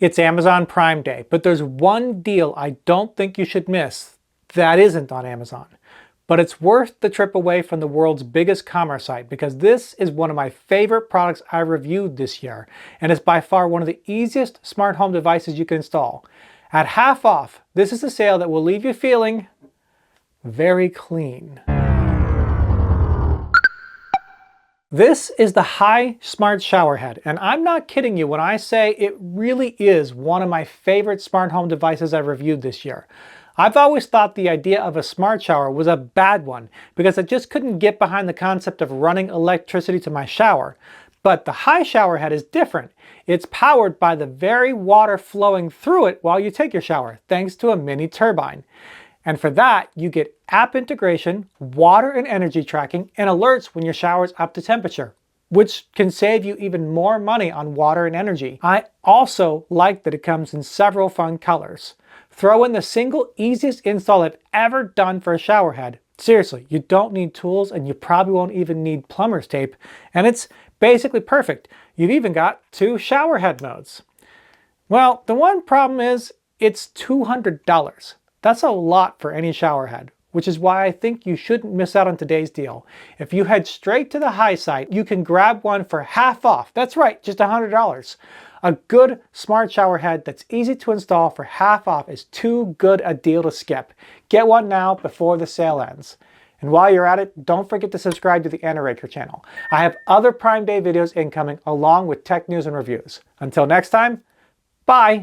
It's Amazon Prime Day, but there's one deal I don't think you should miss that isn't on Amazon. But it's worth the trip away from the world's biggest commerce site because this is one of my favorite products I reviewed this year, and it's by far one of the easiest smart home devices you can install. At half off, this is a sale that will leave you feeling very clean. This is the Hi Smart Shower Head, and I'm not kidding you when I say it really is one of my favorite smart home devices I've reviewed this year. I've always thought the idea of a smart shower was a bad one because I just couldn't get behind the concept of running electricity to my shower. But the Hi Shower Head is different. It's powered by the very water flowing through it while you take your shower, thanks to a mini turbine. And for that, you get app integration, water and energy tracking, and alerts when your shower's up to temperature, which can save you even more money on water and energy. I also like that it comes in several fun colors. Throw in the single easiest install I've ever done for a shower head. Seriously, you don't need tools and you probably won't even need plumber's tape, and it's basically perfect. You've even got 2 shower head modes. Well, the one problem is it's $200. That's a lot for any shower head, which is why I think you shouldn't miss out on today's deal. If you head straight to the Hi site, you can grab one for half off. That's right, just $100. A good smart shower head that's easy to install for half off is too good a deal to skip. Get one now before the sale ends. And while you're at it, don't forget to subscribe to the Anoraker channel. I have other Prime Day videos incoming along with tech news and reviews. Until next time, bye!